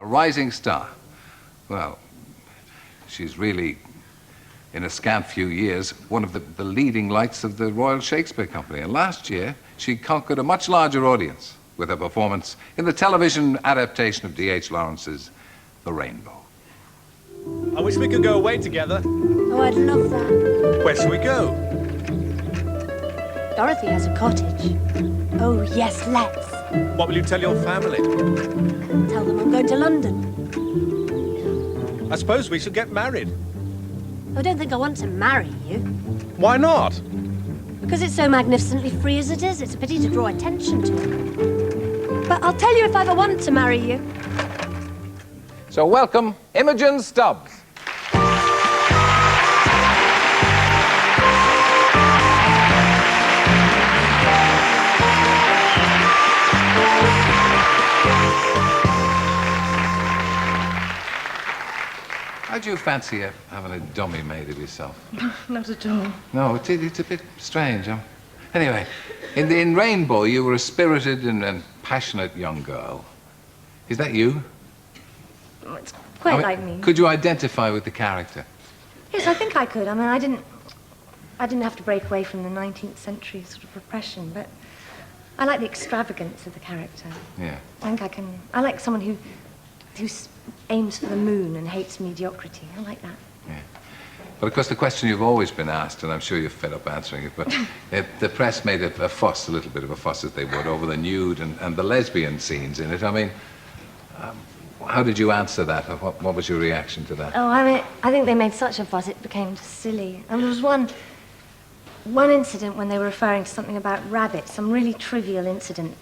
A rising star. Well, she's really, in a scant few years, one of the leading lights of the Royal Shakespeare Company. And last year, she conquered a much larger audience with her performance in the television adaptation of D.H.Lawrence's The Rainbow. I wish we could go away together. Oh, I'd love that. Where shall we go? Dorothy has a cottage. Oh, yes, let's. What will you tell your family? Tell them I'm going to London. I suppose we should get married. I don't think I want to marry you. Why not? Because it's so magnificently free as it is. It's a pity to draw attention to it. But I'll tell you if I ever want to marry you. So welcome, Imogen Stubbs. How do you fancy having a dummy made of yourself? Not at all. No, it's a bit strange. Anyway, in Rainbow, you were a spirited and passionate young girl. Is that you? Oh, it's quite like me. Could you identify with the character? Yes, I think I could. I mean, I didn't have to break away from the 19th century sort of repression, but I like the extravagance of the character. Yeah. I like someone who aims for the moon and hates mediocrity. I like that. Yeah. But of course, the question you've always been asked, and I'm sure you're fed up answering it, but the press made a little bit of a fuss as they would, over the nude and the lesbian scenes in it. I mean, how did you answer that? What was your reaction to that? Oh, I mean, I think they made such a fuss it became silly. And there was one incident when they were referring to something about rabbits, some really trivial incident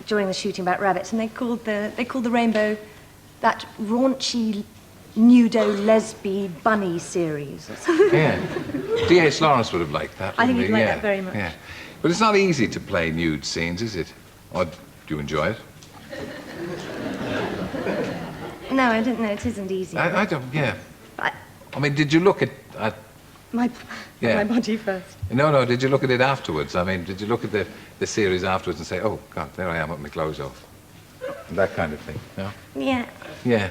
during the shooting about rabbits, and they called the Rainbow that raunchy nudo-lesby bunny series or something. Yeah. D.H.Lawrence would have liked that. I think wouldn't he'd he? like that very much. Yeah. But it's not easy to play nude scenes, is it? Or do you enjoy it? No, I don't know. It isn't easy. I don't, yeah. I mean, did you look at my body first. No, did you look at it afterwards? I mean, did you look at the series afterwards and say, oh, God, there I am with my clothes off? That kind of thing, no? Yeah. Yeah.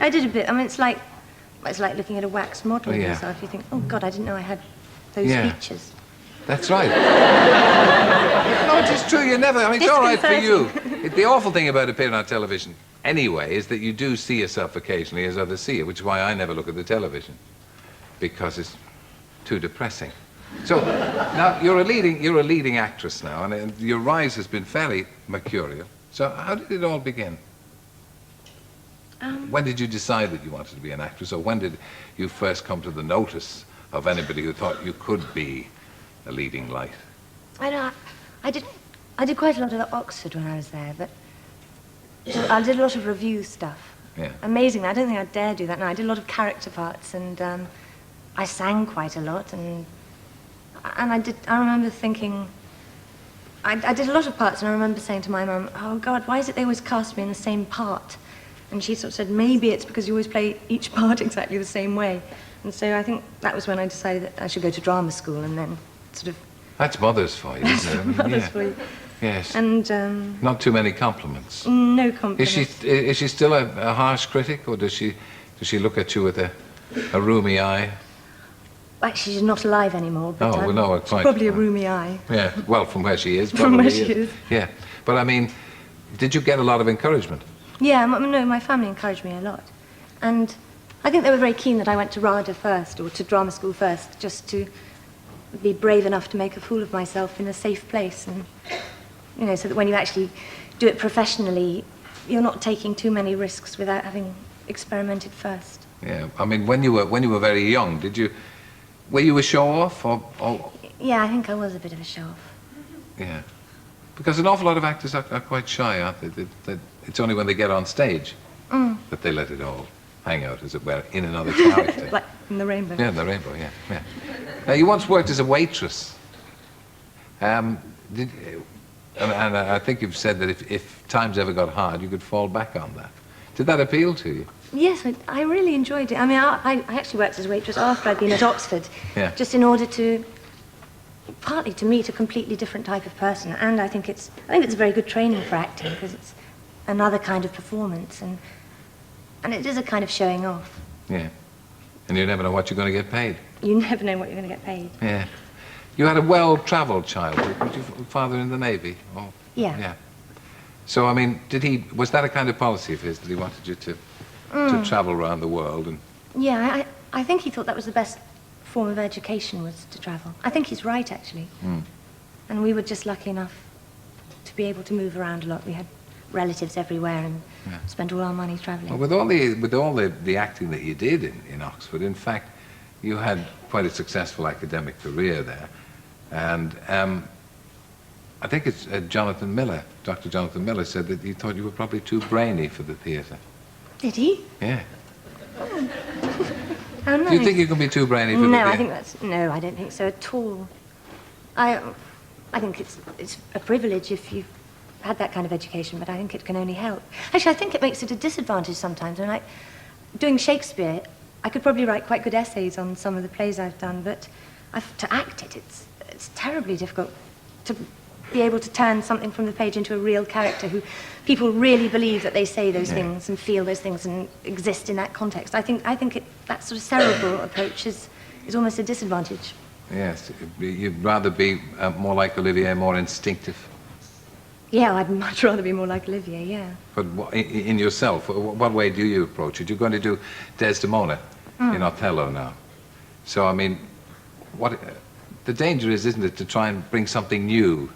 I did a bit. I mean, it's like looking at a wax model of yeah. yourself. You think, oh, God, I didn't know I had those Yeah. features. That's right. No, it is true. You never, I mean, it's all right for you. The awful thing about appearing on television, anyway, is that you do see yourself occasionally as others see you, which is why I never look at the television, because it's too depressing. So, now, you're a leading actress now, and your rise has been fairly mercurial. So, how did it all begin? When did you decide that you wanted to be an actress, or when did you first come to the notice of anybody who thought you could be a leading light? I did quite a lot at Oxford when I was there, but I did a lot of review stuff. Yeah. Amazingly, I don't think I'd dare do that now. I did a lot of character parts, and I sang quite a lot, and I remember thinking, I did a lot of parts, and I remember saying to my mum, oh, God, why is it they always cast me in the same part? And she sort of said, maybe it's because you always play each part exactly the same way. And so I think that was when I decided that I should go to drama school, and then sort of... That's mothers for you, isn't it? Mothers for you. Yes. And... Not too many compliments. No compliments. Is she still a harsh critic, or does she look at you with a roomy eye? Actually, she's not alive anymore, but well, no, quite. Probably a roomy eye. Yeah, well, from where she is, probably. From where she is. Yeah, but I mean, did you get a lot of encouragement? Yeah, no, my family encouraged me a lot. And I think they were very keen that I went to RADA first, or to drama school first, just to be brave enough to make a fool of myself in a safe place, and, you know, so that when you actually do it professionally, you're not taking too many risks without having experimented first. Yeah, I mean, when you were very young, were you a show-off, or... Yeah, I think I was a bit of a show-off. Yeah. Because an awful lot of actors are quite shy, aren't they? It's only when they get on stage that they let it all hang out, as it were, in another character. Like in The Rainbow. Yeah, in The Rainbow, yeah. Now, you once worked as a waitress. And I think you've said that if times ever got hard, you could fall back on that. Did that appeal to you? Yes, I really enjoyed it. I mean, I actually worked as a waitress after I'd been at Oxford, just in order to, partly to meet a completely different type of person. And I think it's a very good training for acting, because it's another kind of performance. And And it is a kind of showing off. Yeah. And you never know what you're going to get paid. You never know what you're going to get paid. Yeah. You had a well-travelled childhood. Was your father in the Navy? Oh, Yeah. Yeah. So, I mean, was that a kind of policy of his, that he wanted you to travel around the world? And Yeah, I think he thought that was the best form of education, was to travel. I think he's right, actually. And we were just lucky enough to be able to move around a lot. We had relatives everywhere and spent all our money travelling. Well, with all the acting that you did in Oxford, in fact, you had quite a successful academic career there. And I think it's Jonathan Miller, Dr. Jonathan Miller, said that he thought you were probably too brainy for the theatre. Did he? Yeah. How nice. Do you think you can be too brainy for the theatre? No, I don't think so at all. I think it's a privilege if you've had that kind of education, but I think it can only help. Actually, I think it makes it a disadvantage sometimes. And doing Shakespeare, I could probably write quite good essays on some of the plays I've done, but to act it, it's terribly difficult to be able to turn something from the page into a real character who people really believe that they say those things and feel those things and exist in that context. I think that sort of cerebral approach is almost a disadvantage. Yes, you'd rather be more like Olivier, more instinctive. Yeah, I'd much rather be more like Olivier, yeah. But in yourself, what way do you approach it? You're going to do Desdemona in Othello now. So, I mean, the danger is, isn't it, to try and bring something new?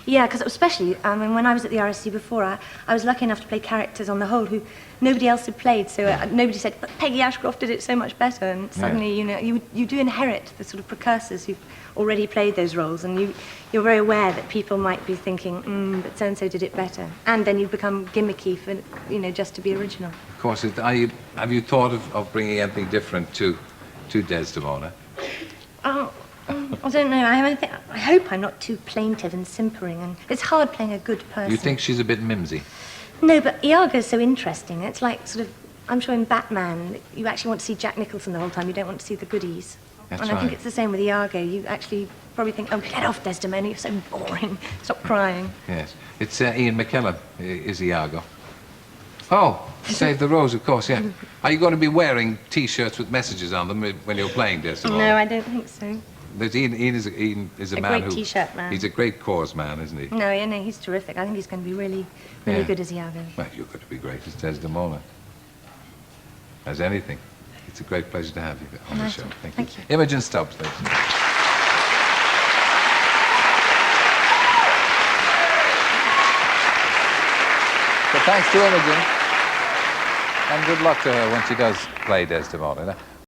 Yeah, because especially, I mean, when I was at the RSC before, I was lucky enough to play characters on the whole who nobody else had played, so nobody said, but Peggy Ashcroft did it so much better, and suddenly, you know, you do inherit the sort of precursors who've already played those roles, and you're very aware that people might be thinking, but so-and-so did it better, and then you become gimmicky for, you know, just to be original. Of course, have you thought of bringing anything different to Desdemona? I don't know. I hope I'm not too plaintive and simpering, and it's hard playing a good person. You think she's a bit mimsy? No, but Iago's so interesting. It's like sort of, I'm sure in Batman, you actually want to see Jack Nicholson the whole time. You don't want to see the goodies. That's and I think it's the same with Iago. You actually probably think, oh, get off, Desdemona, you're so boring. Stop crying. Yes. It's Ian McKellen is Iago. Oh, Save the Rose, of course, yeah. Are you going to be wearing T-shirts with messages on them when you're playing Desdemona? No, I don't think so. Ian is a man great T-shirt man. He's a great cause man, isn't he? No, he's terrific. I think he's going to be really good as Iago. Well, you're going to be great as Desdemona. As anything. It's a great pleasure to have you on the show. Thank you. Imogen Stubbs, ladies and gentlemen. So thanks to Imogen, and good luck to her when she does play Desdemona.